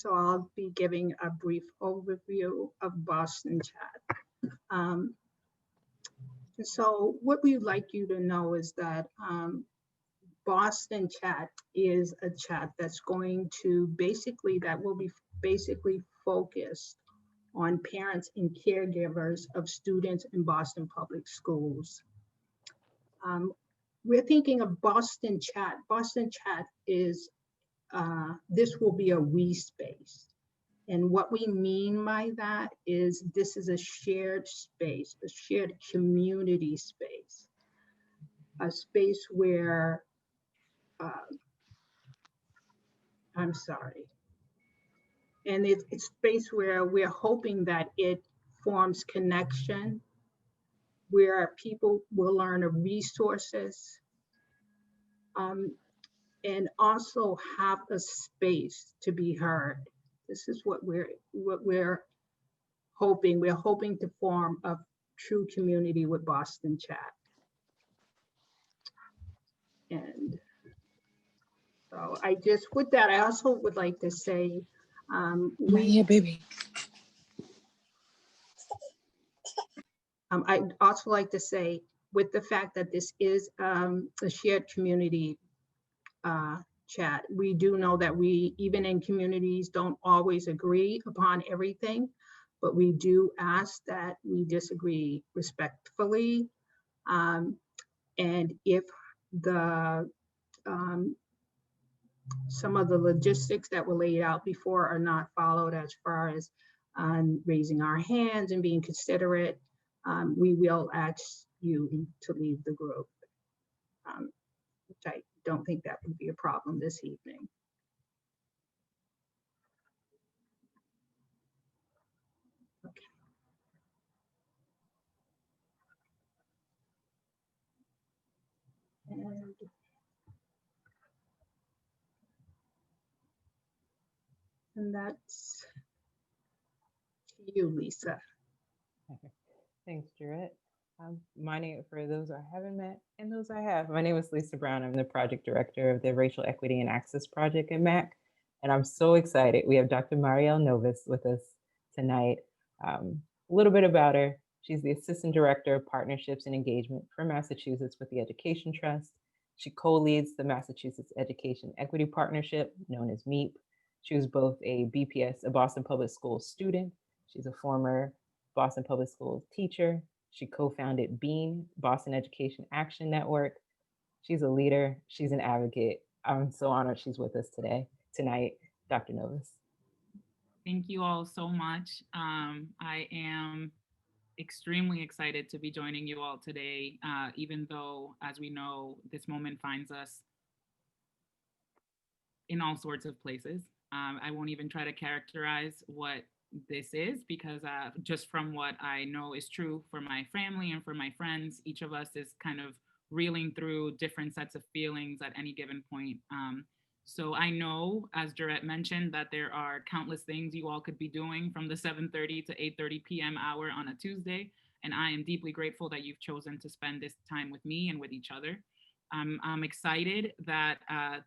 So I'll be giving a brief overview of Boston Chat. So what we'd like you to know is that Boston Chat is a chat that's going to that will be basically focused on parents and caregivers of students in Boston Public Schools. We're thinking of Boston Chat. Boston Chat is, this will be a we space. And what we mean by that is this is a shared space, a shared community space, a space where, I'm sorry, and it's a space where we're hoping that it forms connection, where people will learn of resources, and also have a space to be heard. This is what we're hoping. We're hoping to form a true community with Boston Chat. And so with that, I also would like to say, Yeah, baby. I'd also like to say, with the fact that this is a shared community chat, we do know that we, even in communities, don't always agree upon everything, but we do ask that we disagree respectfully. And if some of the logistics that were laid out before are not followed, as far as raising our hands and being considerate, we will ask you to leave the group, which I don't think that would be a problem this evening. Okay. And that's to you, Lisa. Thanks, Jarrett. My name, for those I haven't met and those I have, my name is Lisa Brown. I'm the project director of the Racial Equity and Access Project at MAC. And I'm so excited. We have Dr. Mariel Novas with us tonight. A little bit about her. She's the Assistant Director of Partnerships and Engagement for Massachusetts with the Education Trust. She co-leads the Massachusetts Education Equity Partnership, known as MEEP. She was both a BPS, a Boston Public Schools student. She's a former Boston Public Schools teacher. She co-founded BEAN, Boston Education Action Network. She's a leader. She's an advocate. I'm so honored she's with us tonight, Dr. Novas. Thank you all so much. I am extremely excited to be joining you all today, even though, as we know, this moment finds us in all sorts of places. I won't even try to characterize what this is, because just from what I know is true for my family and for my friends, each of us is kind of reeling through different sets of feelings at any given point. So I know, as Jarrett mentioned, that there are countless things you all could be doing from the 7:30 to 8:30 p.m. hour on a Tuesday. And I am deeply grateful that you've chosen to spend this time with me and with each other. I'm excited that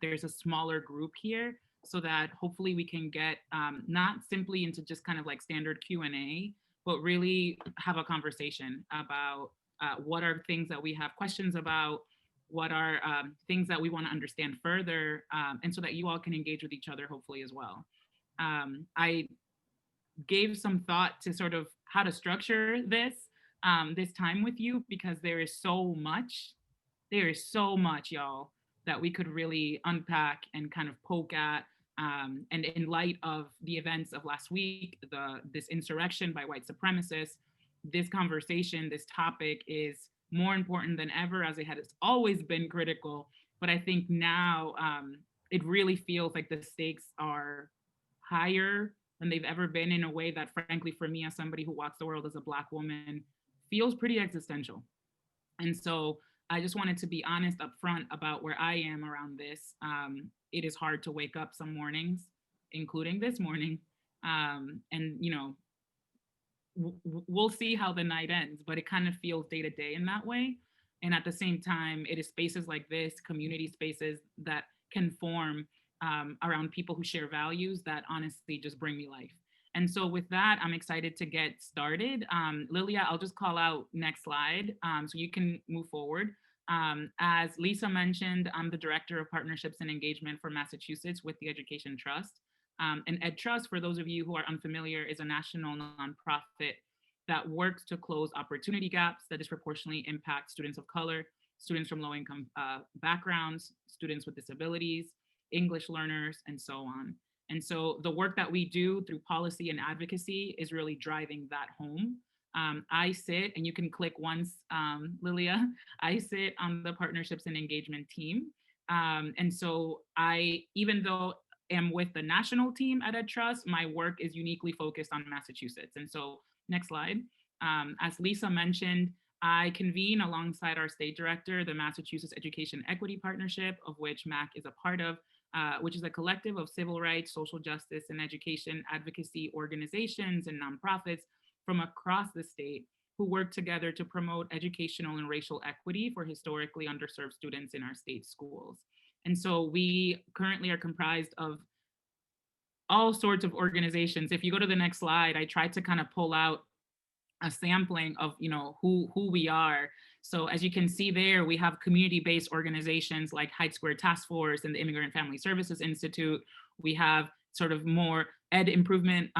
there's a smaller group here, so that hopefully we can get not simply into just kind of like standard Q&A, but really have a conversation about what are things that we have questions about, what are things that we want to understand further, and so that you all can engage with each other hopefully as well. I gave some thought to sort of how to structure this time with you, because there is so much, y'all, that we could really unpack and kind of poke at. And in light of the events of last week, this insurrection by white supremacists, this conversation, this topic is more important than ever, as it has always been critical. But I think now it really feels like the stakes are higher than they've ever been, in a way that, frankly, for me, as somebody who walks the world as a Black woman, feels pretty existential. And so I just wanted to be honest up front about where I am around this. It is hard to wake up some mornings, including this morning, and we'll see how the night ends, but it kind of feels day to day in that way. And at the same time, it is spaces like this, community spaces, that can form around people who share values that honestly just bring me life. And so with that, I'm excited to get started. Lilia, I'll just call out next slide so you can move forward. As Lisa mentioned, I'm the Director of Partnerships and Engagement for Massachusetts with the Education Trust. And Ed Trust, for those of you who are unfamiliar, is a national nonprofit that works to close opportunity gaps that disproportionately impact students of color, students from low-income backgrounds, students with disabilities, English learners, and so on. And so the work that we do through policy and advocacy is really driving that home. I sit, and you can click once, Lilia, I sit on the partnerships and engagement team. And so even though am with the national team at Ed Trust, my work is uniquely focused on Massachusetts. And so next slide. As Lisa mentioned, I convene alongside our state director, the Massachusetts Education Equity Partnership, of which MAC is a part of, which is a collective of civil rights, social justice, and education advocacy organizations and nonprofits from across the state who work together to promote educational and racial equity for historically underserved students in our state schools. And so we currently are comprised of all sorts of organizations. If you go to the next slide, I tried to kind of pull out a sampling of who we are. So as you can see there, we have community-based organizations like Hyde Square Task Force and the Immigrant Family Services Institute. We have sort of more ed improvement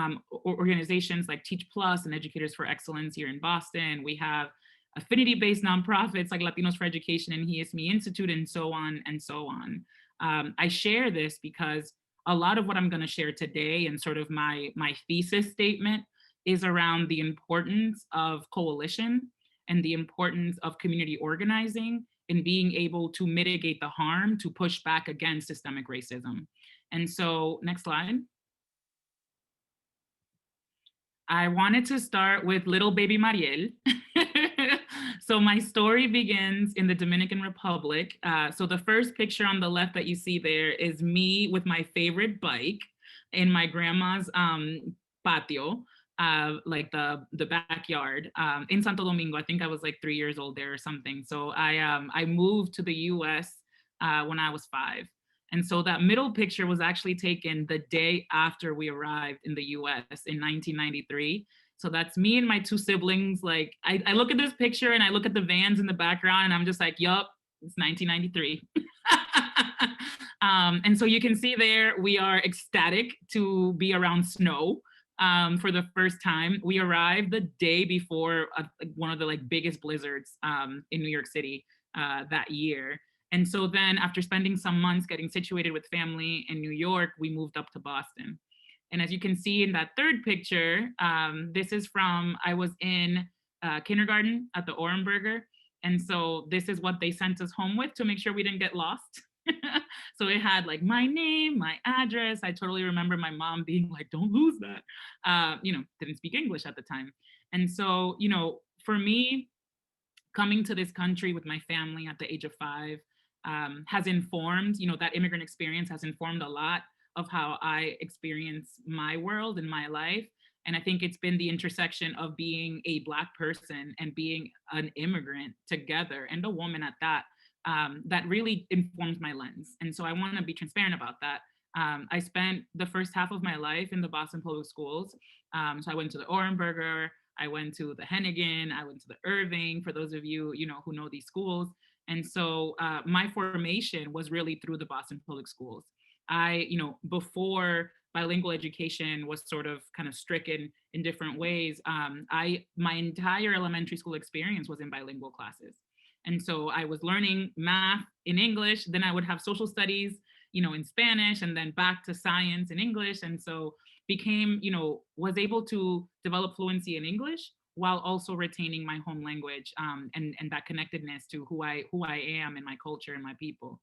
organizations like Teach Plus and Educators for Excellence here in Boston. We have affinity-based nonprofits like Latinos for Education and He is Me Institute, and so on and so on. I share this because a lot of what I'm going to share today and sort of my thesis statement is around the importance of coalition and the importance of community organizing and being able to mitigate the harm to push back against systemic racism. And so next slide. I wanted to start with little baby Marielle. So my story begins in the Dominican Republic. So the first picture on the left that you see there is me with my favorite bike in my grandma's patio, like the backyard in Santo Domingo. I think I was like 3 years old there or something. So I moved to the US when I was 5. And so that middle picture was actually taken the day after we arrived in the US in 1993. So that's me and my 2 siblings. Like I look at this picture and I look at the vans in the background and I'm just like, yup, it's 1993. And so you can see there, we are ecstatic to be around snow for the first time. We arrived the day before one of the like biggest blizzards in New York City that year. And so then after spending some months getting situated with family in New York, we moved up to Boston. And as you can see in that third picture, this is from, I was in kindergarten at the Orenburger. And so this is what they sent us home with to make sure we didn't get lost. So it had like my name, my address. I totally remember my mom being like, don't lose that. Didn't speak English at the time. And so, for me, coming to this country with my family at the age of 5 has informed, that immigrant experience has informed a lot of how I experience my world and my life. And I think it's been the intersection of being a Black person and being an immigrant together, and a woman at that, that really informs my lens. And so I want to be transparent about that. I spent the first half of my life in the Boston Public Schools. So I went to the Orenburger, I went to the Hennigan, I went to the Irving, for those of you, who know these schools. And so my formation was really through the Boston Public Schools. Before bilingual education was sort of kind of stricken in different ways, my entire elementary school experience was in bilingual classes. And so I was learning math in English, then I would have social studies, in Spanish, and then back to science in English. And so was able to develop fluency in English while also retaining my home language and that connectedness to who I am and my culture and my people.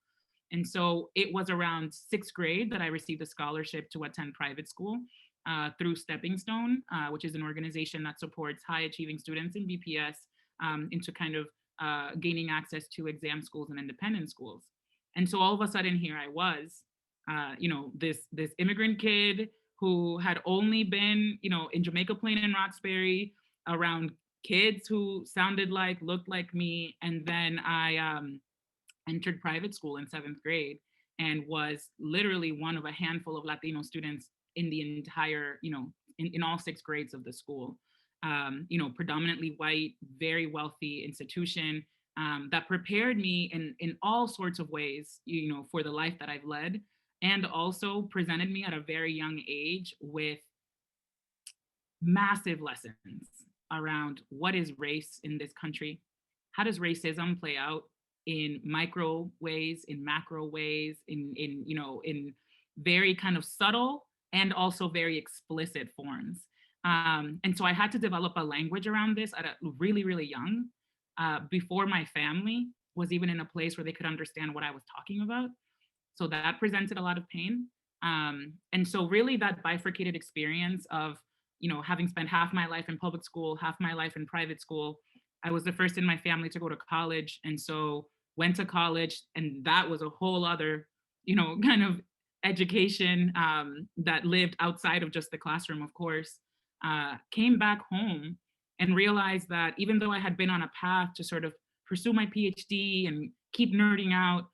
And so it was around 6th grade that I received a scholarship to attend private school through Stepping Stone, which is an organization that supports high achieving students in BPS into kind of gaining access to exam schools and independent schools. And so all of a sudden here I was, this immigrant kid who had only been, in Jamaica Plain and Roxbury around kids who looked like me. And then I entered private school in 7th grade. and was literally one of a handful of Latino students in the entire, in all 6 grades of the school. Predominantly white, very wealthy institution that prepared me in all sorts of ways, for the life that I've led, and also presented me at a very young age with massive lessons around what is race in this country, how does racism play out in micro ways, in macro ways, in very kind of subtle and also very explicit forms. And so I had to develop a language around this at a really, really young, before my family was even in a place where they could understand what I was talking about. So that presented a lot of pain. And so really that bifurcated experience of, having spent half my life in public school, half my life in private school, I was the first in my family to go to college. And so went to college, and that was a whole other, kind of education that lived outside of just the classroom, of course. Came back home and realized that even though I had been on a path to sort of pursue my PhD and keep nerding out,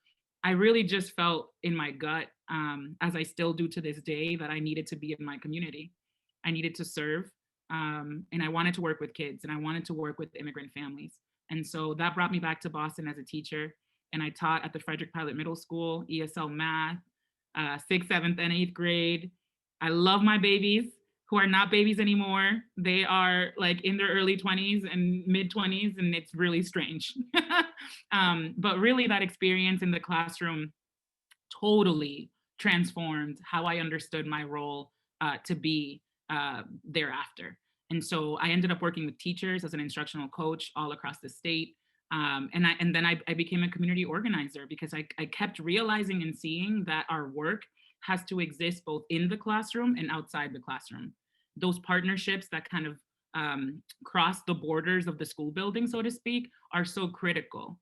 I really just felt in my gut, as I still do to this day, that I needed to be in my community. I needed to serve, and I wanted to work with kids, and I wanted to work with immigrant families. And so that brought me back to Boston as a teacher, and I taught at the Frederick Pilot Middle School, ESL math, 6th, 7th, and 8th grade. I love my babies who are not babies anymore. They are like in their early 20s and mid 20s, and it's really strange. But really that experience in the classroom totally transformed how I understood my role to be thereafter. And so I ended up working with teachers as an instructional coach all across the state. And then I became a community organizer because I kept realizing and seeing that our work has to exist both in the classroom and outside the classroom. Those partnerships that kind of cross the borders of the school building, so to speak, are so critical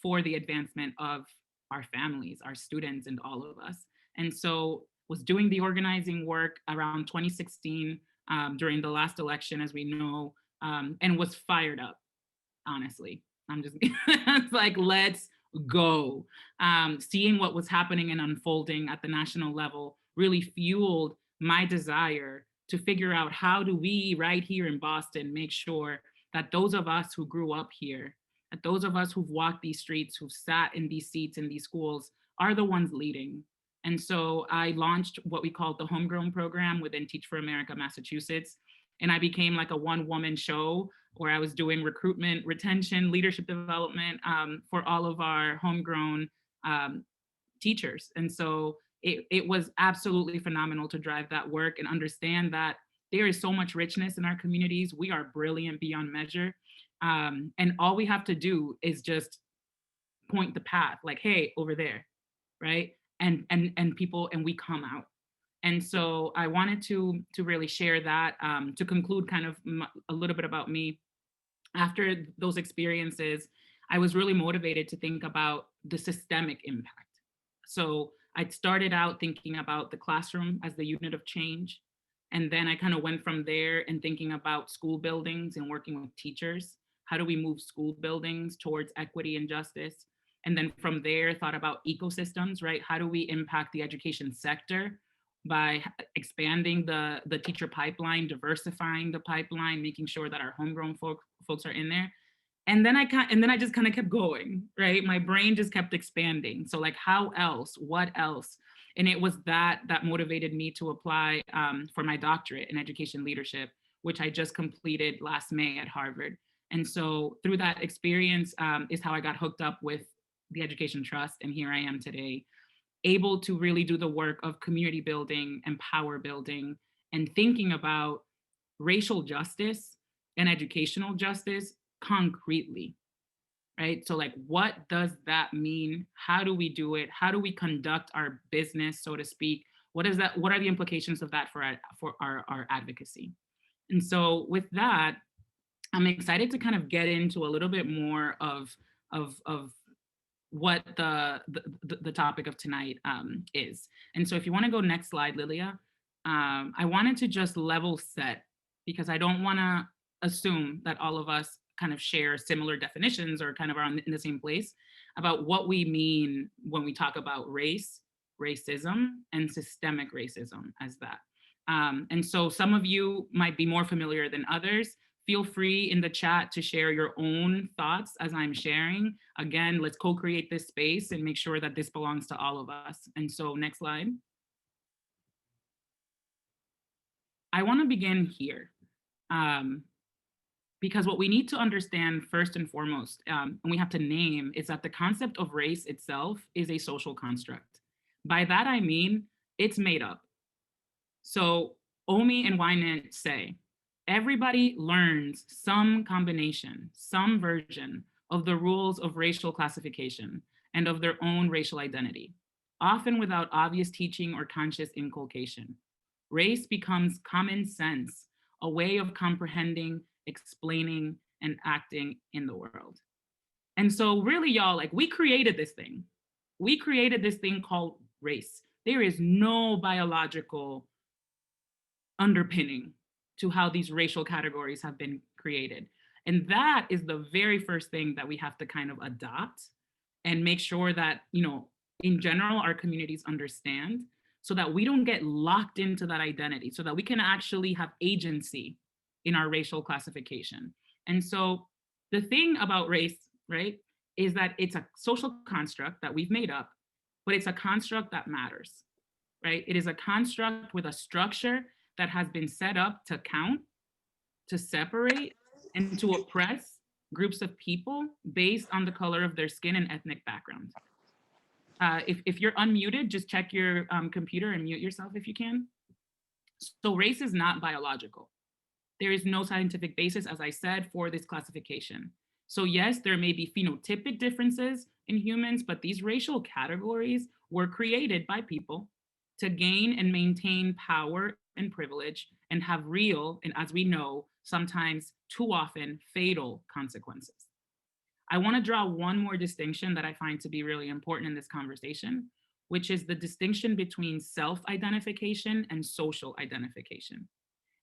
for the advancement of our families, our students, and all of us. And so was doing the organizing work around 2016 during the last election, as we know, and was fired up, honestly. I'm just it's like, let's go. Seeing what was happening and unfolding at the national level really fueled my desire to figure out how do we right here in Boston make sure that those of us who grew up here, that those of us who've walked these streets, who've sat in these seats in these schools, are the ones leading. And so I launched what we called the Homegrown program within Teach for America, Massachusetts. And I became like a one-woman show where I was doing recruitment, retention, leadership development for all of our homegrown teachers. And so it was absolutely phenomenal to drive that work and understand that there is so much richness in our communities. We are brilliant beyond measure. And all we have to do is just point the path, like, hey, over there, right? And people, and we come out. And so I wanted to really share that, to conclude kind of a little bit about me. After those experiences, I was really motivated to think about the systemic impact. So I started out thinking about the classroom as the unit of change. And then I kind of went from there and thinking about school buildings and working with teachers. How do we move school buildings towards equity and justice? And then from there, thought about ecosystems, right? How do we impact the education sector by expanding the teacher pipeline, diversifying the pipeline, making sure that our homegrown folks are in there. And then I just kind of kept going, right? My brain just kept expanding. So like, how else? What else? And it was that motivated me to apply for my doctorate in education leadership, which I just completed last May at Harvard. And so through that experience is how I got hooked up with the Education Trust. And here I am today, able to really do the work of community building and power building and thinking about racial justice and educational justice concretely, right? So like, what does that mean? How do we do it? How do we conduct our business, so to speak? What is that? What are the implications of that for our advocacy? And so with that, I'm excited to kind of get into a little bit more of what the topic of tonight is. And so if you want to go next slide, Lilia, I wanted to just level set, because I don't want to assume that all of us kind of share similar definitions or kind of are in the same place about what we mean when we talk about race, racism, and systemic racism as that. And so some of you might be more familiar than others. Feel free in the chat to share your own thoughts as I'm sharing. Again, let's co-create this space and make sure that this belongs to all of us. And so next slide. I want to begin here. Because what we need to understand first and foremost, and we have to name, is that the concept of race itself is a social construct. By that I mean, it's made up. So Omi and Wynant say, everybody learns some combination, some version of the rules of racial classification and of their own racial identity, often without obvious teaching or conscious inculcation. Race becomes common sense, a way of comprehending, explaining, and acting in the world. And so really, y'all, like, we created this thing. We created this thing called race. There is no biological underpinning to how these racial categories have been created. And that is the very first thing that we have to kind of adopt and make sure that, you know, in general, our communities understand, so that we don't get locked into that identity, so that we can actually have agency in our racial classification. And so the thing about race, right, is that it's a social construct that we've made up, but it's a construct that matters, right? It is a construct with a structure that has been set up to count, to separate, and to oppress groups of people based on the color of their skin and ethnic background. If you're unmuted, just check your computer and mute yourself if you can. So race is not biological. There is no scientific basis, as I said, for this classification. So yes, there may be phenotypic differences in humans, but these racial categories were created by people to gain and maintain power and privilege and have real, and as we know, sometimes too often fatal consequences. I want to draw one more distinction that I find to be really important in this conversation, which is the distinction between self-identification and social identification.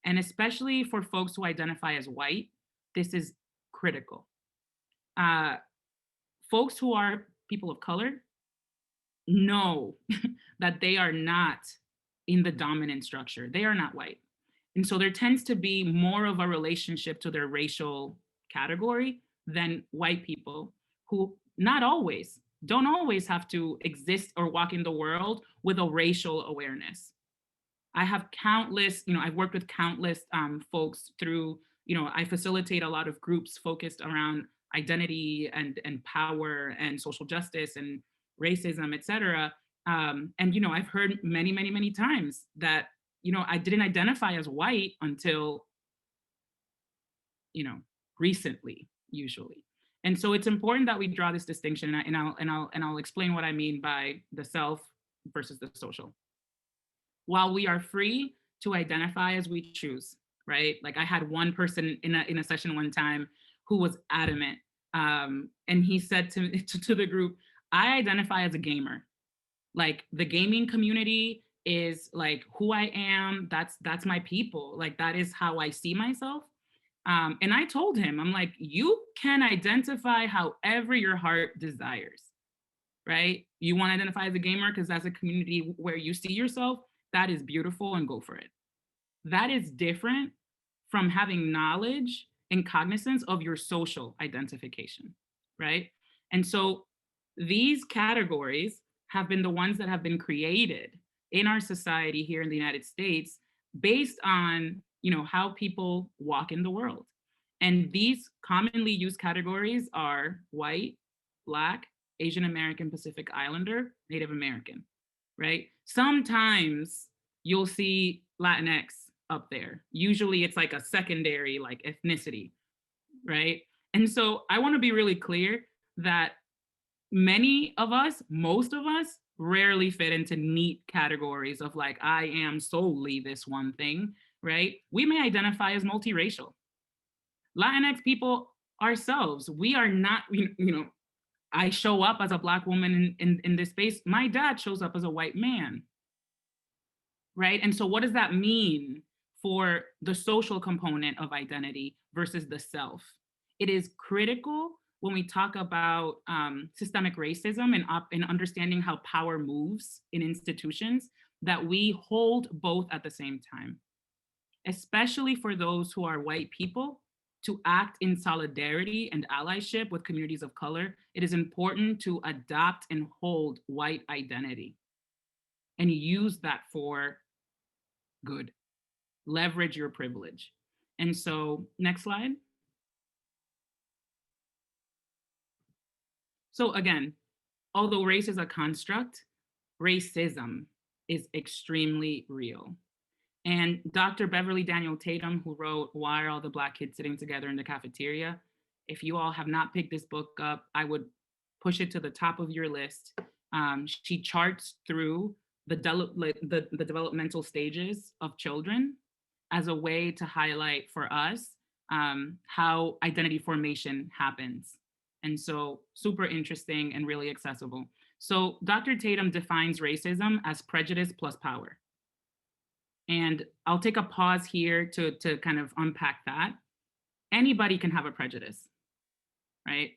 And especially for folks who identify as white, this is critical. Folks who are people of color know that they are not in the dominant structure. They are not white. And so there tends to be more of a relationship to their racial category than white people who don't always have to exist or walk in the world with a racial awareness. I have countless, I've worked with countless folks through, I facilitate a lot of groups focused around identity and power and social justice and racism, et cetera. And, I've heard many, many, many times that, I didn't identify as white until, recently, usually. And so it's important that we draw this distinction, and I'll explain what I mean by the self versus the social. While we are free to identify as we choose, right? Like I had one person in a session one time who was adamant, and he said to the group, I identify as a gamer. Like the gaming community is like who I am. That's my people. Like that is how I see myself. And I told him, I'm like, you can identify however your heart desires, right? You want to identify as a gamer because that's a community where you see yourself. That is beautiful, and go for it. That is different from having knowledge and cognizance of your social identification, right? And so these categories have been the ones that have been created in our society here in the United States based on, how people walk in the world. And these commonly used categories are white, Black, Asian American, Pacific Islander, Native American, right? Sometimes you'll see Latinx up there. Usually it's like a secondary like ethnicity, right? And so I want to be really clear that many of us, most of us, rarely fit into neat categories of like, I am solely this one thing, right? We may identify as multiracial. Latinx people ourselves, we are not, I show up as a Black woman in this space. My dad shows up as a white man, right? And so what does that mean for the social component of identity versus the self? It is critical when we talk about systemic racism and understanding how power moves in institutions, that we hold both at the same time, especially for those who are white people, to act in solidarity and allyship with communities of color. It is important to adopt and hold white identity and use that for good. Leverage your privilege. And so, next slide. So again, although race is a construct, racism is extremely real. And Dr. Beverly Daniel Tatum, who wrote Why Are All the Black Kids Sitting Together in the Cafeteria? If you all have not picked this book up, I would push it to the top of your list. She charts through the developmental stages of children as a way to highlight for us how identity formation happens. And so super interesting and really accessible. So Dr. Tatum defines racism as prejudice plus power. And I'll take a pause here to kind of unpack that. Anybody can have a prejudice, right?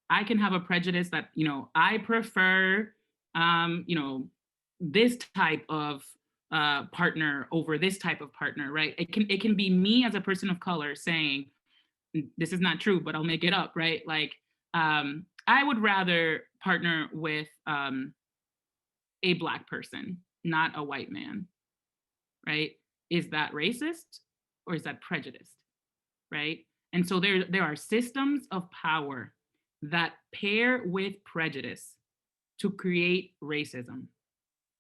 I can have a prejudice that, you know, I prefer, you know, this type of partner over this type of partner, right? It can be me as a person of color saying, this is not true, but I'll make it up, right? Like, I would rather partner with a Black person, not a white man, right? Is that racist or is that prejudiced, right? And so there are systems of power that pair with prejudice to create racism,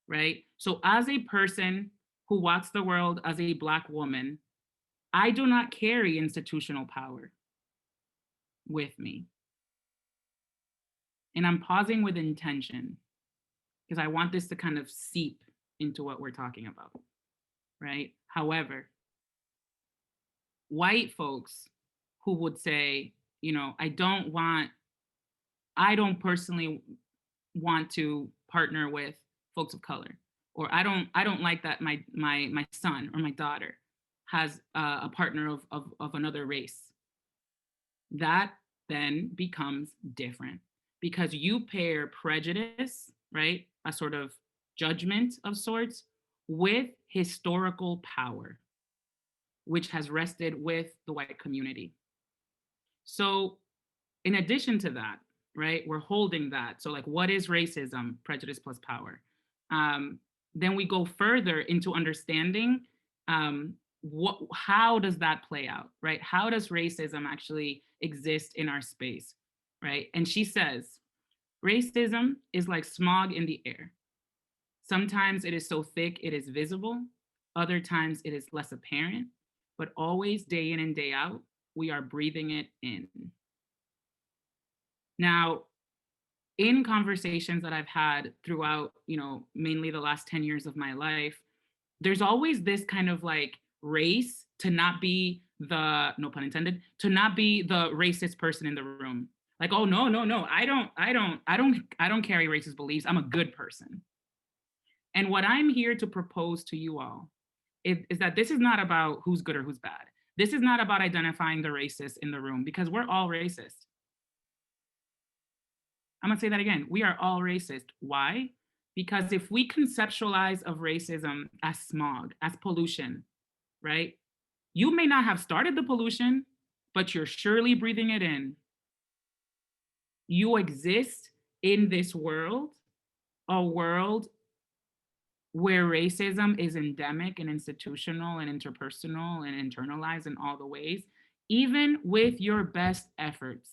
right? So as a person who walks the world as a Black woman, I do not carry institutional power with me. And I'm pausing with intention because I want this to kind of seep into what we're talking about, right? However, white folks who would say, you know, I don't personally want to partner with folks of color, or I don't like that my son or my daughter has a partner of another race. That then becomes different because you pair prejudice, right, a sort of judgment of sorts, with historical power, which has rested with the white community. So in addition to that, right, we're holding that. So like, what is racism? Prejudice plus power. Then we go further into understanding how does that play out, right? How does racism actually exist in our space, right? And she says, racism is like smog in the air. Sometimes it is so thick it is visible. Other times it is less apparent, but always day in and day out, we are breathing it in. Now, in conversations that I've had throughout, you know, mainly the last 10 years of my life, there's always this kind of like race to not be the, no pun intended, to not be the racist person in the room. Like, oh, no, I don't carry racist beliefs. I'm a good person. And what I'm here to propose to you all is that this is not about who's good or who's bad. This is not about identifying the racist in the room, because we're all racist. I'm gonna say that again. We are all racist. Why? Because if we conceptualize of racism as smog, as pollution, right? You may not have started the pollution, but you're surely breathing it in. You exist in this world, a world where racism is endemic and institutional and interpersonal and internalized in all the ways. Even with your best efforts,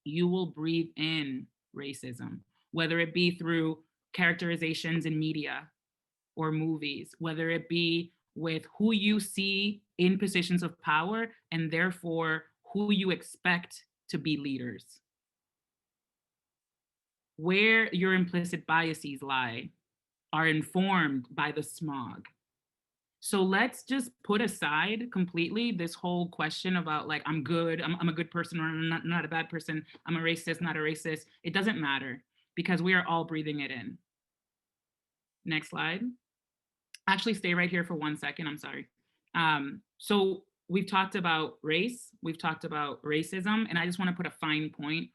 you will breathe in racism, whether it be through characterizations in media or movies, whether it be with who you see in positions of power and therefore who you expect to be leaders. Where your implicit biases lie are informed by the smog. So let's just put aside completely this whole question about like, I'm good, I'm a good person or I'm not a bad person, I'm a racist, not a racist. It doesn't matter because we are all breathing it in. Next slide. Actually, stay right here for 1 second, I'm sorry. So we've talked about race, we've talked about racism, and I just want to put a fine point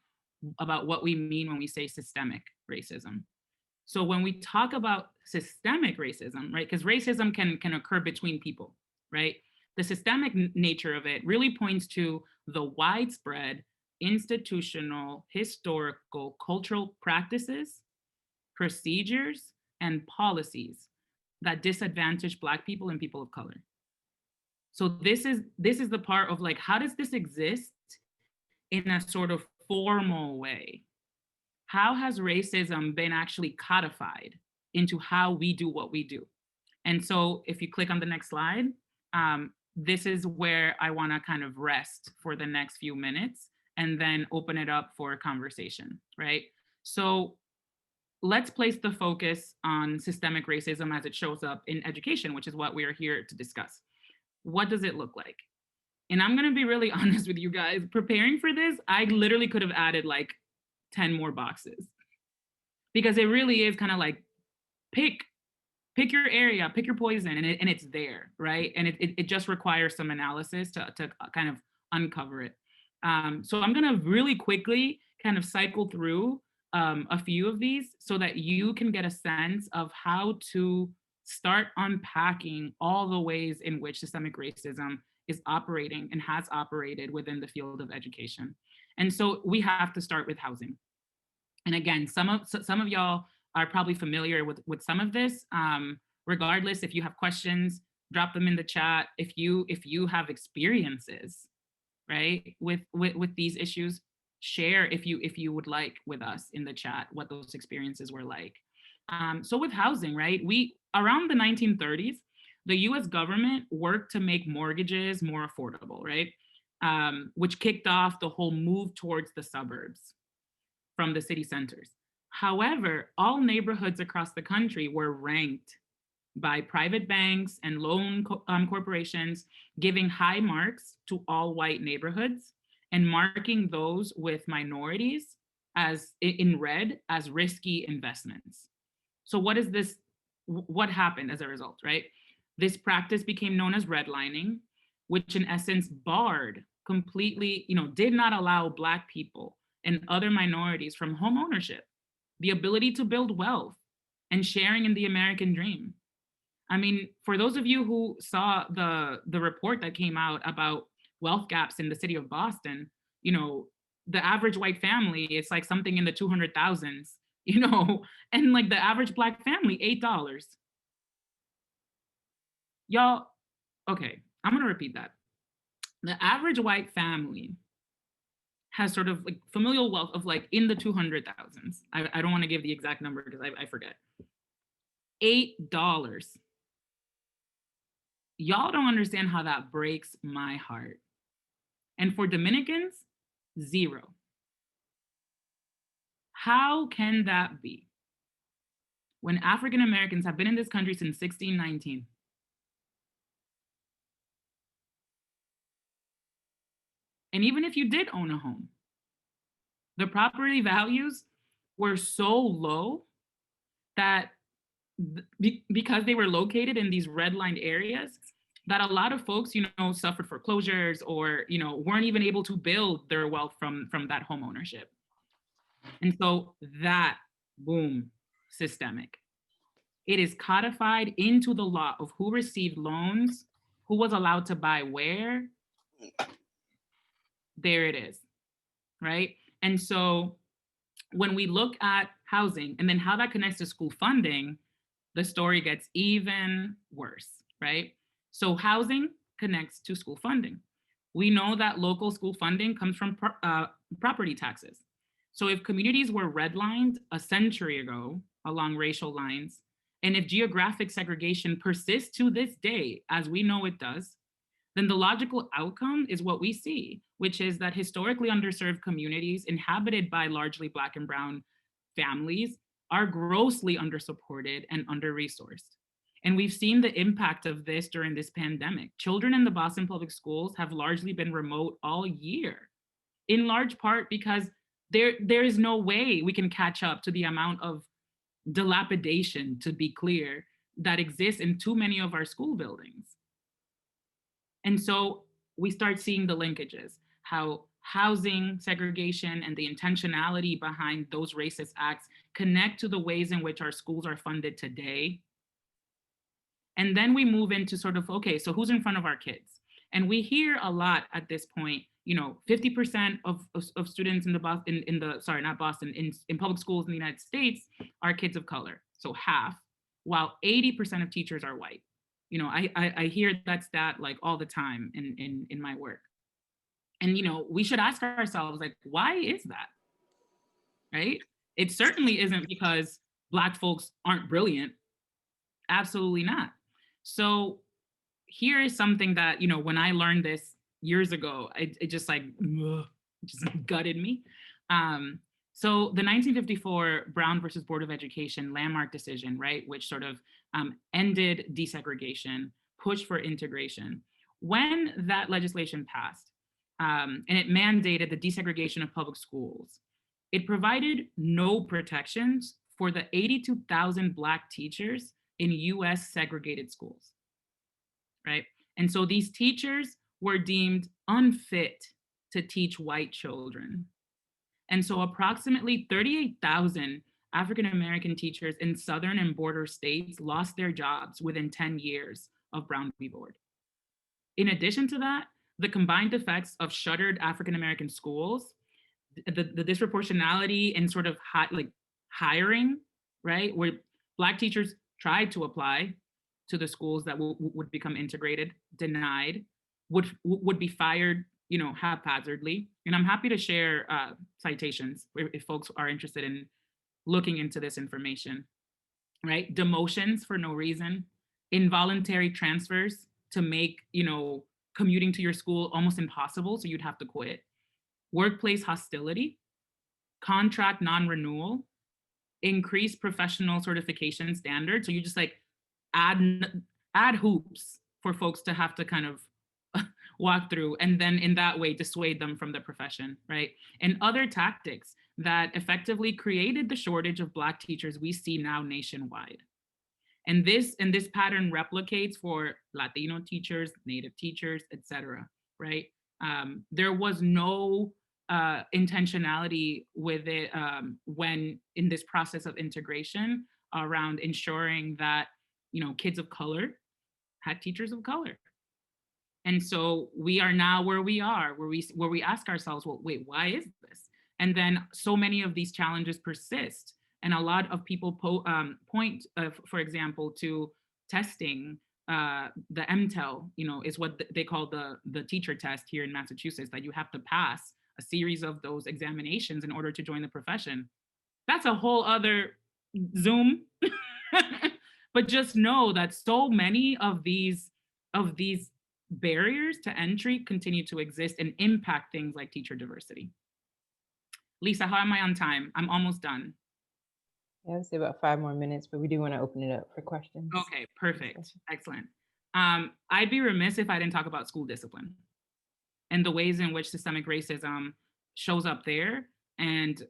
about what we mean when we say systemic racism. So when we talk about systemic racism, right, because racism can occur between people, right? The systemic nature of it really points to the widespread institutional, historical, cultural practices, procedures, and policies that disadvantage Black people and people of color. So this is the part of like, how does this exist in a sort of formal way? How has racism been actually codified into how we do what we do? And so if you click on the next slide, this is where I want to kind of rest for the next few minutes and then open it up for a conversation, right? So let's place the focus on systemic racism as it shows up in education, which is what we are here to discuss. What does it look like? And I'm going to be really honest with you guys. Preparing for this, I literally could have added like 10 more boxes, because it really is kind of like pick your area, pick your poison, and it's there, right? And it just requires some analysis to kind of uncover it. So I'm going to really quickly kind of cycle through a few of these so that you can get a sense of how to start unpacking all the ways in which systemic racism is operating and has operated within the field of education. And so we have to start with housing. And again, some of y'all are probably familiar with some of this. Regardless, if you have questions, drop them in the chat. If you have experiences, right, with these issues, share if you would like with us in the chat what those experiences were like. So with housing, right, around the 1930s, the US government worked to make mortgages more affordable, right? Which kicked off the whole move towards the suburbs from the city centers. However, all neighborhoods across the country were ranked by private banks and loan corporations, giving high marks to all white neighborhoods and marking those with minorities as in red as risky investments. So what happened as a result, right? This practice became known as redlining, which in essence barred completely, did not allow Black people and other minorities from home ownership, the ability to build wealth, and sharing in the American dream. I mean, for those of you who saw the report that came out about wealth gaps in the city of Boston, the average white family, it's like something in the 200,000s, and like the average Black family, $8. Y'all, okay, I'm gonna repeat that. The average white family has sort of like familial wealth of like in the 200,000s. I don't want to give the exact number because I forget. $8. Y'all don't understand how that breaks my heart. And for Dominicans, 0. How can that be? When African Americans have been in this country since 1619. And even if you did own a home, the property values were so low that because they were located in these redlined areas, that a lot of folks, suffered foreclosures or, weren't even able to build their wealth from that home ownership. And so that, boom, systemic. It is codified into the law of who received loans, who was allowed to buy where. There it is, right? And so when we look at housing and then how that connects to school funding, the story gets even worse, right? So housing connects to school funding. We know that local school funding comes from property taxes. So if communities were redlined a century ago along racial lines, and if geographic segregation persists to this day, as we know it does, then the logical outcome is what we see, which is that historically underserved communities inhabited by largely Black and Brown families are grossly undersupported and under-resourced. And we've seen the impact of this during this pandemic. Children in the Boston Public Schools have largely been remote all year, in large part because there is no way we can catch up to the amount of dilapidation, to be clear, that exists in too many of our school buildings. And so we start seeing the linkages, how housing segregation and the intentionality behind those racist acts connect to the ways in which our schools are funded today. And then we move into sort of, okay, so who's in front of our kids? And we hear a lot at this point, 50% of students in in public schools in the United States are kids of color, so half, while 80% of teachers are white. I hear that stat like all the time in my work. And, we should ask ourselves, like, why is that, right? It certainly isn't because Black folks aren't brilliant. Absolutely not. So here is something that, when I learned this years ago, it just like, ugh, just gutted me. So the 1954 Brown versus Board of Education landmark decision, right, which sort of ended desegregation, pushed for integration. When that legislation passed, and it mandated the desegregation of public schools, it provided no protections for the 82,000 Black teachers in US segregated schools, right? And so these teachers were deemed unfit to teach white children. And so approximately 38,000 African-American teachers in Southern and border states lost their jobs within 10 years of Brown v. Board. In addition to that, the combined effects of shuttered African-American schools, the disproportionality in sort of hiring, right, where Black teachers tried to apply to the schools that would become integrated, denied, would be fired, haphazardly. And I'm happy to share citations if folks are interested in looking into this information, right? Demotions for no reason, involuntary transfers to make, commuting to your school almost impossible, so you'd have to quit. Workplace hostility, contract non-renewal, increased professional certification standards. So you just like add hoops for folks to have to kind of walk through, and then in that way dissuade them from the profession, right? And other tactics that effectively created the shortage of Black teachers we see now nationwide. And this pattern replicates for Latino teachers, Native teachers, et cetera, right? There was no intentionality with it when in this process of integration around ensuring that, kids of color had teachers of color. And so we are now where we are, where we ask ourselves, well, wait, why is this? And then so many of these challenges persist. And a lot of people point, for example, to testing. The MTEL, is what they call the teacher test here in Massachusetts, that you have to pass a series of those examinations in order to join the profession. That's a whole other Zoom. But just know that so many of these barriers to entry continue to exist and impact things like teacher diversity. Lisa, how am I on time? I'm almost done. Yeah, I'd say about 5 more minutes, but we do want to open it up for questions. Okay, perfect. Excellent. I'd be remiss if I didn't talk about school discipline and the ways in which systemic racism shows up there and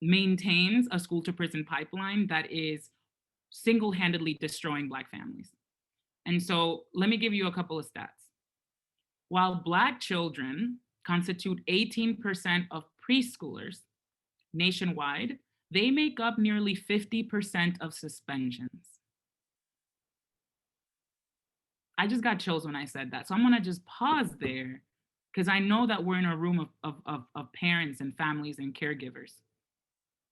maintains a school to prison pipeline that is single-handedly destroying Black families. And so let me give you a couple of stats. While Black children constitute 18% of preschoolers nationwide, they make up nearly 50% of suspensions. I just got chills when I said that. So I'm gonna just pause there, because I know that we're in a room of parents and families and caregivers.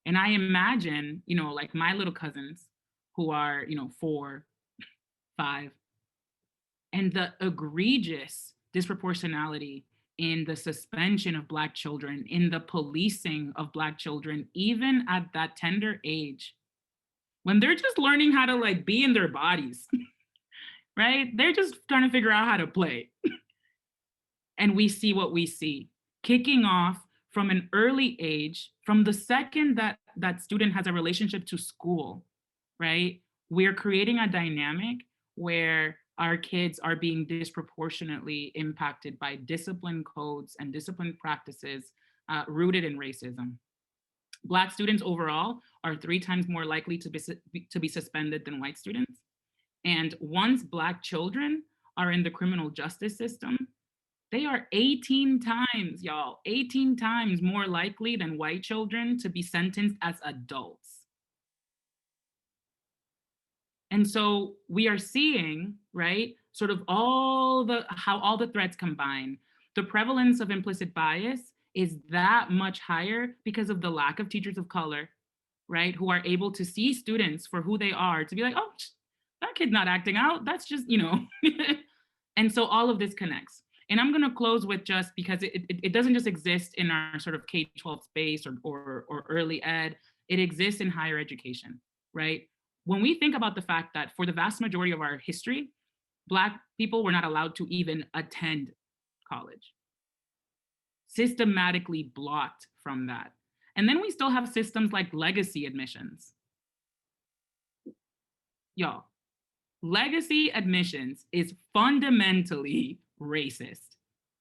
And I imagine, like my little cousins who are, 4, 5, and the egregious disproportionality in the suspension of Black children, in the policing of Black children, even at that tender age, when they're just learning how to like be in their bodies, right? They're just trying to figure out how to play. And we see what we see, kicking off from an early age, from the second that that student has a relationship to school, right? We're creating a dynamic where our kids are being disproportionately impacted by discipline codes and discipline practices rooted in racism. Black students overall are 3 times more likely to be suspended than white students. And once Black children are in the criminal justice system, They are 18 times, y'all, 18 times more likely than white children to be sentenced as adults. And so we are seeing, right, sort of how all the threats combine. The prevalence of implicit bias is that much higher because of the lack of teachers of color, right, who are able to see students for who they are, to be like, oh, that kid's not acting out. That's just, And so all of this connects. And I'm going to close with, just because it doesn't just exist in our sort of K-12 space or early ed, it exists in higher education, right? When we think about the fact that for the vast majority of our history, Black people were not allowed to even attend college, systematically blocked from that. And then we still have systems like legacy admissions. Y'all, legacy admissions is fundamentally racist.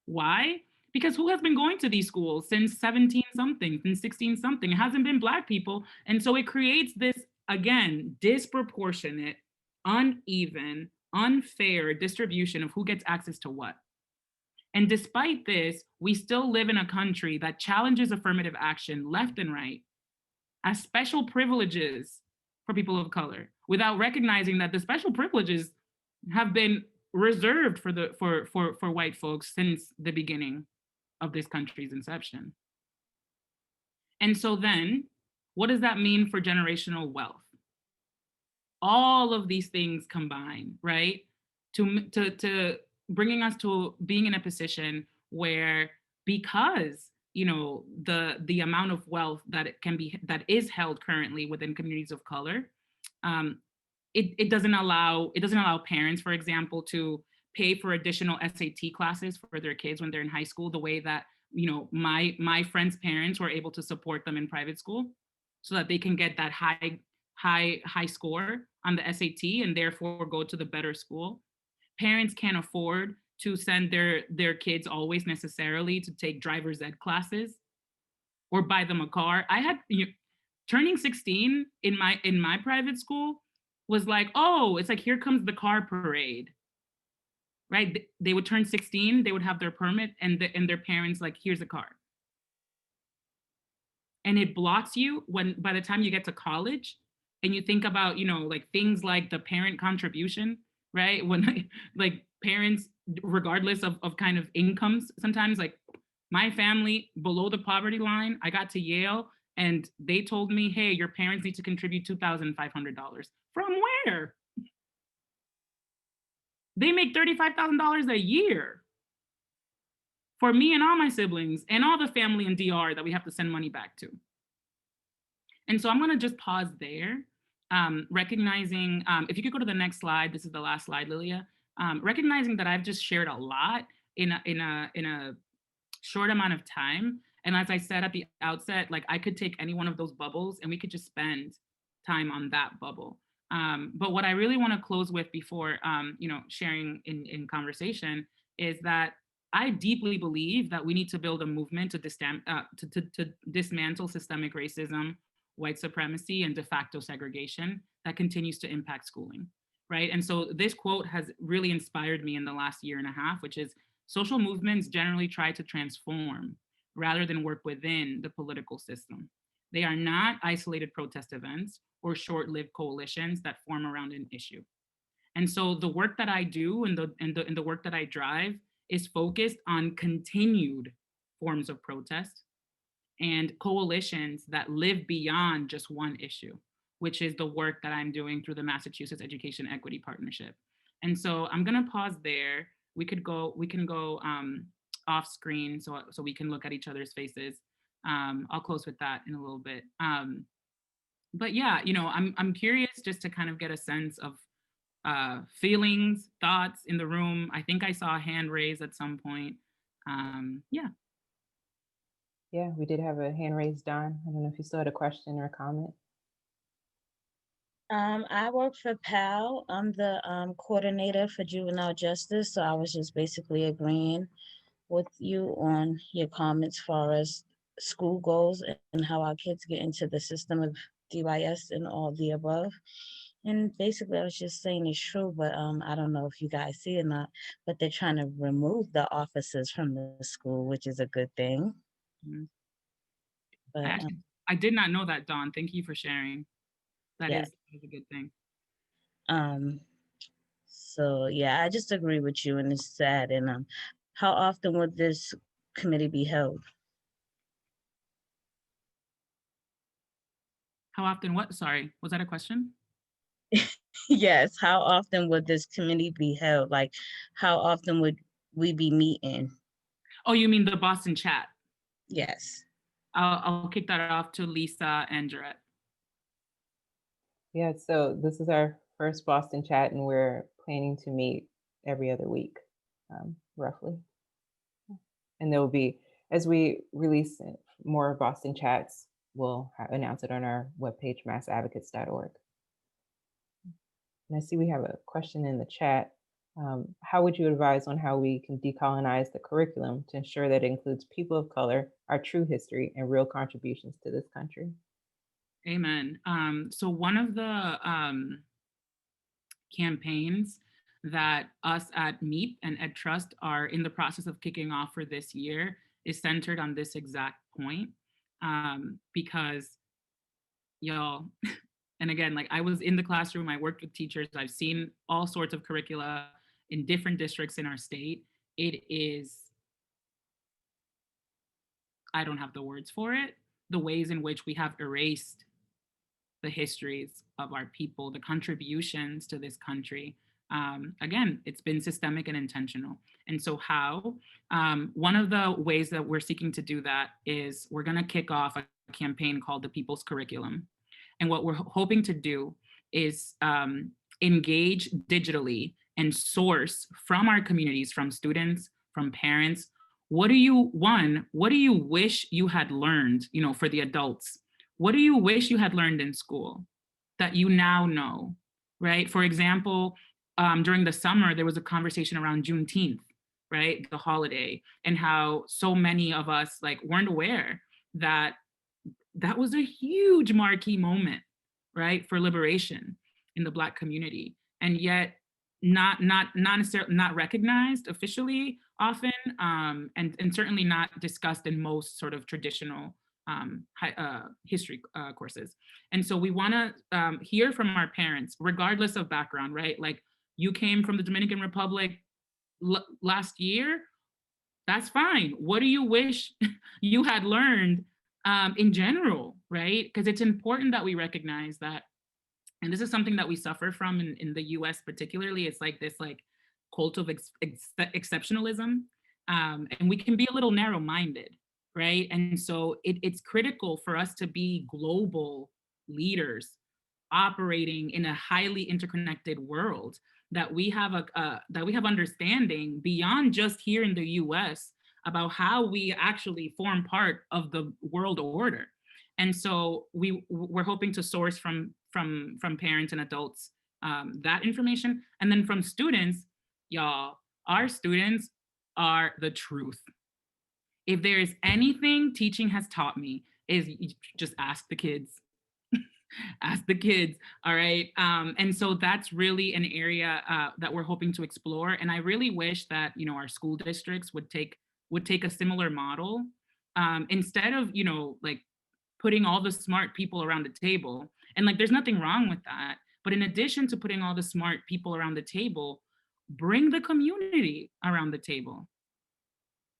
Why? Because who has been going to these schools since 17 something, since 16 something? It hasn't been Black people. And so it creates this, again, disproportionate, uneven, unfair distribution of who gets access to what. And despite this, we still live in a country that challenges affirmative action left and right as special privileges for people of color, without recognizing that the special privileges have been reserved for white folks since the beginning of this country's inception. And so then, what does that mean for generational wealth? All of these things combine, right, to bringing us to being in a position where, because the amount of wealth that is held currently within communities of color, it doesn't allow parents, for example, to pay for additional SAT classes for their kids when they're in high school, the way that my friends' parents were able to support them in private school, so that they can get that high score on the SAT and therefore go to the better school. Parents can't afford to send their kids always necessarily to take driver's ed classes or buy them a car. I had turning 16 in my private school was like, oh, it's like, here comes the car parade, right? They would turn 16, they would have their permit, and their parents like, here's a car. And it blocks you when, by the time you get to college and you think about, like things like the parent contribution, right? When like parents, regardless of kind of incomes, sometimes like my family below the poverty line, I got to Yale and they told me, hey, your parents need to contribute $2,500. From where? They make $35,000 a year for me and all my siblings and all the family in DR that we have to send money back to. And so I'm gonna just pause there, recognizing, if you could go to the next slide, this is the last slide, Lilia, recognizing that I've just shared a lot in a short amount of time. And as I said at the outset, like I could take any one of those bubbles and we could just spend time on that bubble. But what I really want to close with before sharing in conversation is that I deeply believe that we need to build a movement to dismantle systemic racism, white supremacy, and de facto segregation that continues to impact schooling, right? And so this quote has really inspired me in the last year and a half, which is, social movements generally try to transform rather than work within the political system. They are not isolated protest events or short-lived coalitions that form around an issue. And so the work that I do and the work that I drive is focused on continued forms of protest and coalitions that live beyond just one issue, which is the work that I'm doing through the Massachusetts Education Equity Partnership. And so I'm gonna pause there. We can go off screen so we can look at each other's faces. I'll close with that in a little bit. But yeah, I'm curious just to kind of get a sense of feelings, thoughts in the room. I think I saw a hand raised at some point. Yeah. Yeah, we did have a hand raised, Don. I don't know if you still had a question or a comment. I work for PAL. I'm the coordinator for juvenile justice. So I was just basically agreeing with you on your comments as far as school goals and how our kids get into the system of DYS and all the above. And basically, I was just saying it's true, but I don't know if you guys see it or not, but they're trying to remove the officers from the school, which is a good thing. Mhm. I But actually, I did not know that, Dawn. Thank you for sharing. That yeah, is a good thing. um, so yeah, I just agree with you, and it's sad. And how often would this committee be held? How often, what? Sorry, was that a question? Yes, how often would this committee be held? Like, how often would we be meeting? Oh, you mean the Boston chat? Yes. I'll kick that off to Lisa and Jarrett. Yeah, so this is our first Boston chat, and we're planning to meet every other week, roughly. And there will be, as we release more Boston chats, we'll announce it on our webpage, massadvocates.org. And I see we have a question in the chat. How would you advise on how we can decolonize the curriculum to ensure that it includes people of color, our true history, and real contributions to this country? Amen. So one of the campaigns that us at MEEP and Ed Trust are in the process of kicking off for this year is centered on this exact point. Because y'all, and again, like I was in the classroom, I worked with teachers, I've seen all sorts of curricula in different districts in our state. It is, I don't have the words for it, the ways in which we have erased the histories of our people, the contributions to this country. Again, it's been systemic and intentional. And so how? One of the ways that we're seeking to do that is we're gonna kick off a campaign called the People's Curriculum. And what we're hoping to do is engage digitally and source from our communities, from students, from parents, what do you wish you had learned, for the adults? What do you wish you had learned in school that you now know, right? For example, during the summer, there was a conversation around Juneteenth, right? The holiday, and how so many of us like weren't aware that that was a huge marquee moment, right? For liberation in the Black community. And yet not necessarily not recognized officially often, and certainly not discussed in most sort of traditional history courses. And so we want to hear from our parents, regardless of background, right? Like you came from the Dominican Republic last year, that's fine. What do you wish you had learned in general, right? Because it's important that we recognize that, and this is something that we suffer from in the US particularly. It's like this like cult of exceptionalism, and we can be a little narrow-minded, right? And so it's critical for us to be global leaders operating in a highly interconnected world, that we have that we have understanding beyond just here in the US about how we actually form part of the world order. And so we're hoping to source from parents and adults that information, and then from students, y'all, our students are the truth. If there is anything teaching has taught me, is just ask the kids. Ask the kids, all right? And so that's really an area that we're hoping to explore. And I really wish that, our school districts would take a similar model, instead of, like putting all the smart people around the table. And like, there's nothing wrong with that. But in addition to putting all the smart people around the table, bring the community around the table.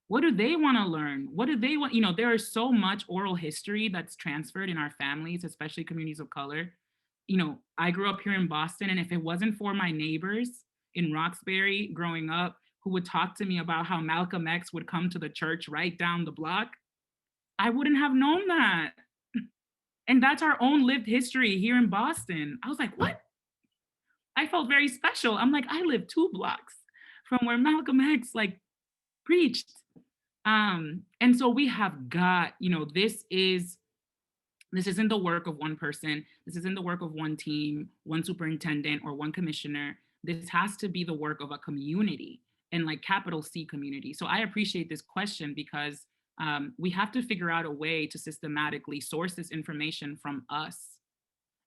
What do they want to learn? What do they want? There is so much oral history that's transferred in our families, especially communities of color. I grew up here in Boston, and if it wasn't for my neighbors in Roxbury growing up, who would talk to me about how Malcolm X would come to the church right down the block, I wouldn't have known that. And that's our own lived history here in Boston. I was like, what? I felt very special. I'm like, I live 2 blocks from where Malcolm X like preached. And so we have got, this isn't the work of one person. This isn't the work of one team, one superintendent, or one commissioner. This has to be the work of a community, and like capital C community. So I appreciate this question, because we have to figure out a way to systematically source this information from us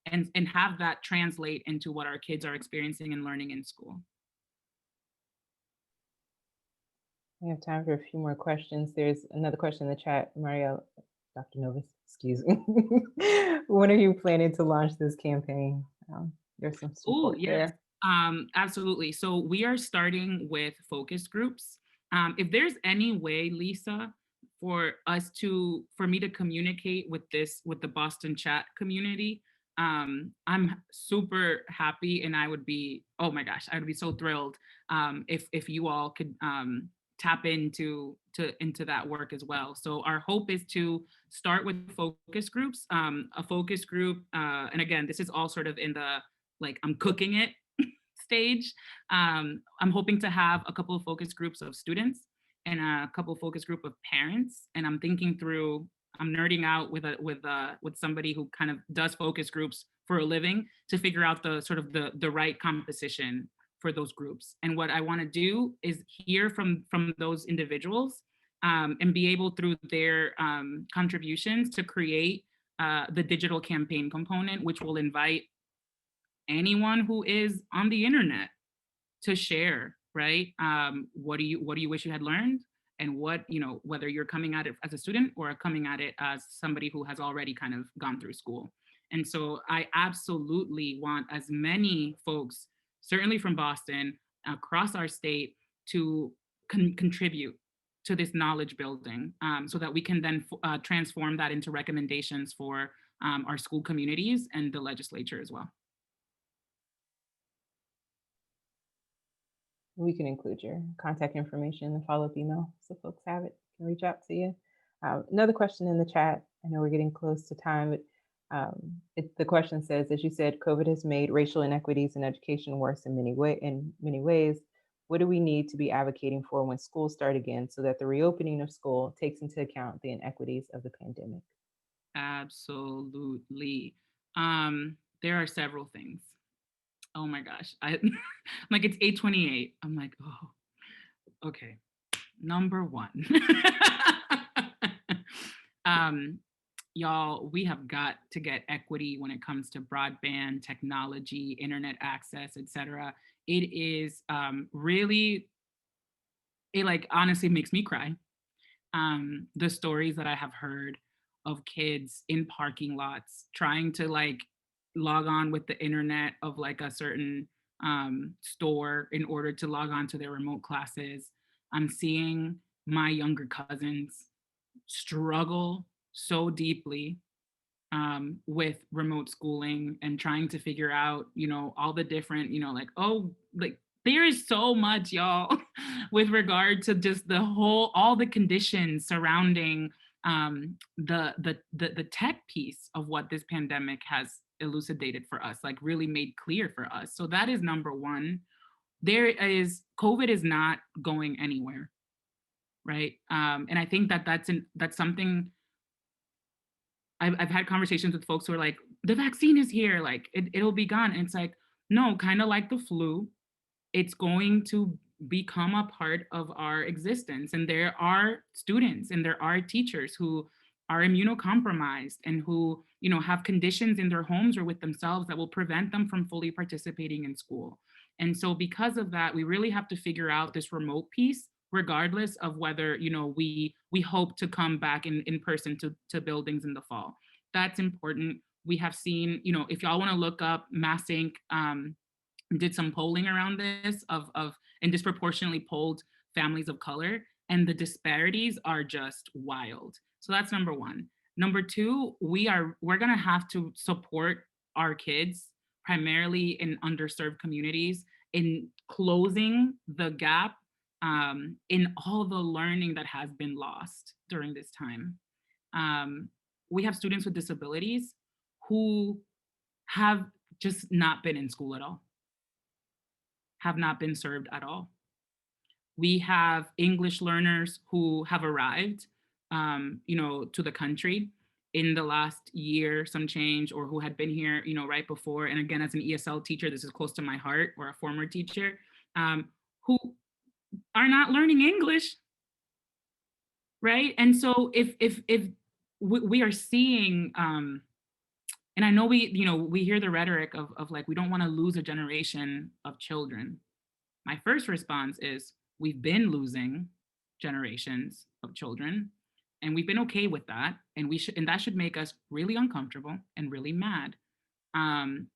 and have that translate into what our kids are experiencing and learning in school. We have time for a few more questions. There's another question in the chat. Marielle, Dr. Novas, excuse me. When are you planning to launch this campaign? There's some Oh, support yes. there. Absolutely. So we are starting with focus groups. If there's any way, Lisa, for me to communicate with the Boston chat community, I'm super happy, and I would be, oh my gosh, I would be so thrilled if you all could tap into that work as well. So our hope is to start with focus groups, a focus group, and again, this is all sort of in the, like, I'm cooking it stage. I'm hoping to have a couple of focus groups of students and a couple of focus group of parents. And I'm thinking through, I'm nerding out with somebody who kind of does focus groups for a living to figure out the sort of the right composition for those groups. And what I want to do is hear from those individuals and be able, through their contributions, to create the digital campaign component, which will invite anyone who is on the internet to share, right? What do you wish you had learned? And what, whether you're coming at it as a student or coming at it as somebody who has already kind of gone through school. And so I absolutely want as many folks, certainly from Boston, across our state, to contribute to this knowledge building, so that we can then transform that into recommendations for our school communities and the legislature as well. We can include your contact information in the follow-up email so folks have it, can reach out to you. Another question in the chat. I know we're getting close to time, but the question says, as you said, COVID has made racial inequities in education worse in many ways. What do we need to be advocating for when schools start again so that the reopening of school takes into account the inequities of the pandemic? Absolutely. There are several things. Oh my gosh. I'm like, it's 8:28. I'm like, oh, okay. Number one. Y'all, we have got to get equity when it comes to broadband, technology, internet access, etc. It is really, it like honestly makes me cry. The stories that I have heard of kids in parking lots trying to like log on with the internet of like a certain store in order to log on to their remote classes. I'm seeing my younger cousins struggle so deeply with remote schooling and trying to figure out, all the different, like, like there is so much, y'all, with regard to just all the conditions surrounding the tech piece of what this pandemic has elucidated for us, like really made clear for us. So that is number one. COVID is not going anywhere, right? And I think that's something. I've had conversations with folks who are like, the vaccine is here, like it'll be gone. And it's like, no, kind of like the flu, it's going to become a part of our existence. And there are students and there are teachers who are immunocompromised and who, have conditions in their homes or with themselves that will prevent them from fully participating in school. And so because of that, we really have to figure out this remote piece, regardless of whether, we hope to come back in person to buildings in the fall. That's important. We have seen, if y'all want to look up Mass Inc. Did some polling around this and disproportionately polled families of color, and the disparities are just wild. So that's number one. Number two, we're gonna have to support our kids, primarily in underserved communities, in closing the gap in all the learning that has been lost during this time. We have students with disabilities who have just not been in school at all, have not been served at all. We have English learners who have arrived, to the country in the last year, some change, or who had been here, right before. And again, as an ESL teacher, this is close to my heart, or a former teacher, who are not learning English, right? And so if we are seeing And I know we hear the rhetoric of like, we don't want to lose a generation of children. My first response is, we've been losing generations of children, and we've been okay with that. And that should make us really uncomfortable and really mad. And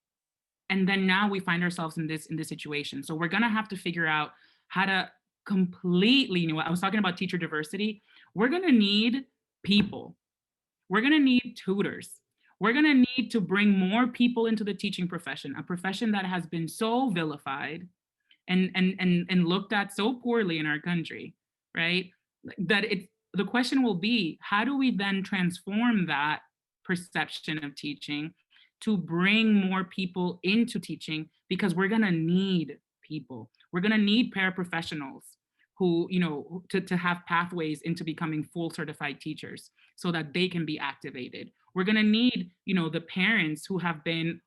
then now we find ourselves in this situation. So we're gonna have to figure out how to completely, I was talking about teacher diversity. We're gonna need people. We're gonna need tutors. We're gonna need to bring more people into the teaching profession, a profession that has been so vilified and looked at so poorly in our country, right? That the question will be, how do we then transform that perception of teaching to bring more people into teaching? Because we're gonna need people. We're gonna need paraprofessionals who, to have pathways into becoming full certified teachers so that they can be activated. We're gonna need, the parents who have been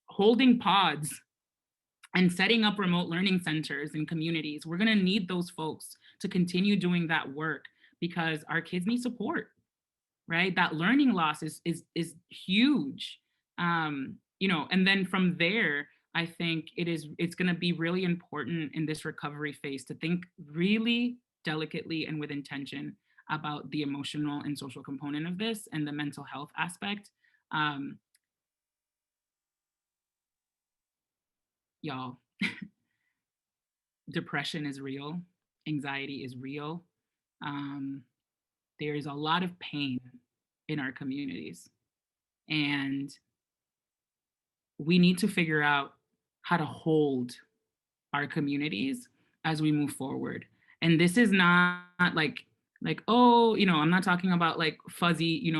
holding pods and setting up remote learning centers in communities. We're gonna need those folks to continue doing that work because our kids need support, right? That learning loss is huge. And then from there, I think it's gonna be really important in this recovery phase to think really delicately and with intention about the emotional and social component of this and the mental health aspect. Y'all, depression is real, anxiety is real. There is a lot of pain in our communities, and we need to figure out how to hold our communities as we move forward. And this is not like, oh, I'm not talking about like fuzzy,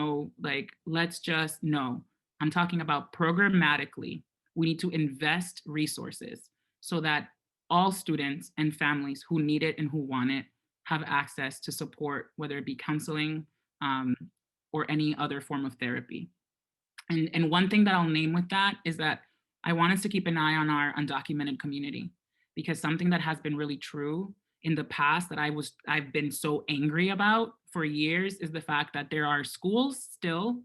like, let's just, no. I'm talking about programmatically. We need to invest resources so that all students and families who need it and who want it have access to support, whether it be counseling or any other form of therapy. And one thing that I'll name with that is that I want us to keep an eye on our undocumented community, because something that has been really true in the past that I've been so angry about for years is the fact that there are schools still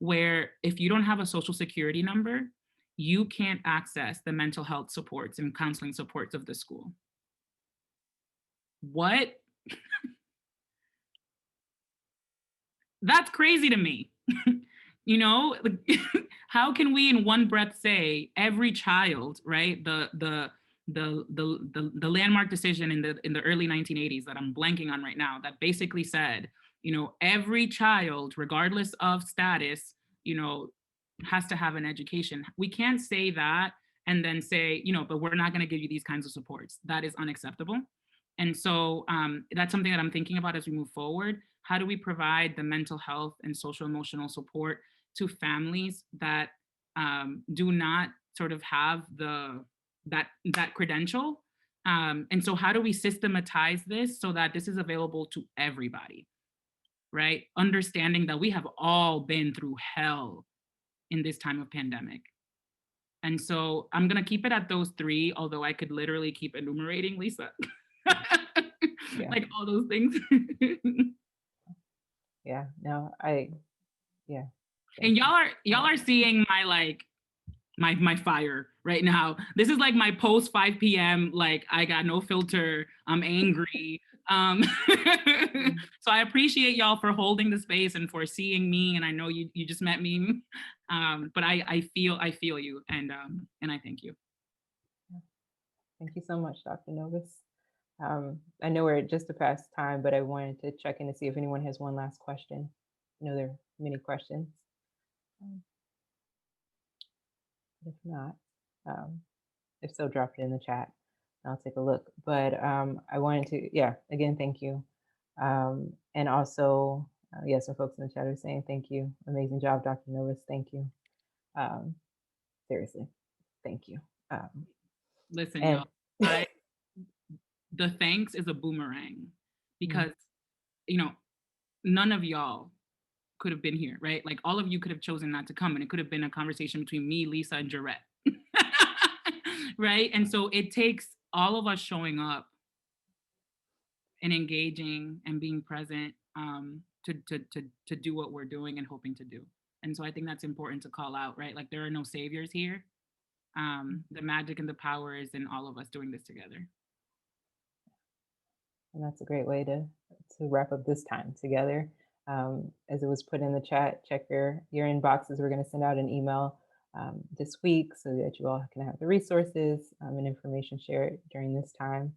where if you don't have a social security number, you can't access the mental health supports and counseling supports of the school. What? That's crazy to me. How can we in one breath say every child, right? The landmark decision in the early 1980s that I'm blanking on right now that basically said, every child, regardless of status, has to have an education. We can't say that and then say, but we're not going to give you these kinds of supports. That is unacceptable. And so that's something that I'm thinking about as we move forward. How do we provide the mental health and social emotional support to families that do not sort of have that credential? And so how do we systematize this so that this is available to everybody, right? Understanding that we have all been through hell in this time of pandemic. And so I'm gonna keep it at those three, although I could literally keep enumerating, Lisa. Yeah. Like all those things. Yeah, no, yeah. And y'all are seeing my fire right now. This is like my post 5 p.m. Like I got no filter. I'm angry. So I appreciate y'all for holding the space and for seeing me. And I know you just met me, but I feel you, and I thank you. Thank you so much, Dr. Novas. I know we're just past time, but I wanted to check in to see if anyone has one last question. I know there are many questions. If not, if so, drop it in the chat. I'll take a look. But I wanted to, again, thank you. And also, some folks in the chat are saying thank you. Amazing job, Dr. Novas. Thank you. Seriously, thank you. Listen, y'all, the thanks is a boomerang, because none of y'all could have been here, right? Like all of you could have chosen not to come, and it could have been a conversation between me, Lisa, and Jarrett. Right? And so it takes all of us showing up and engaging and being present to do what we're doing and hoping to do. And so I think that's important to call out, right? Like there are no saviors here. The magic and the power is in all of us doing this together. And that's a great way to wrap up this time together. As it was put in the chat, check your inboxes. We're going to send out an email this week so that you all can have the resources and information shared during this time.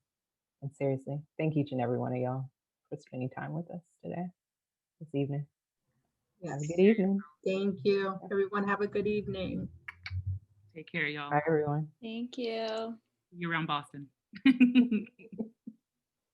And seriously, thank each and every one of y'all for spending time with us today, this evening. Have a Yes. good evening. Thank you. Everyone have a good evening. Take care, y'all. Bye, everyone. Thank you. See you around Boston.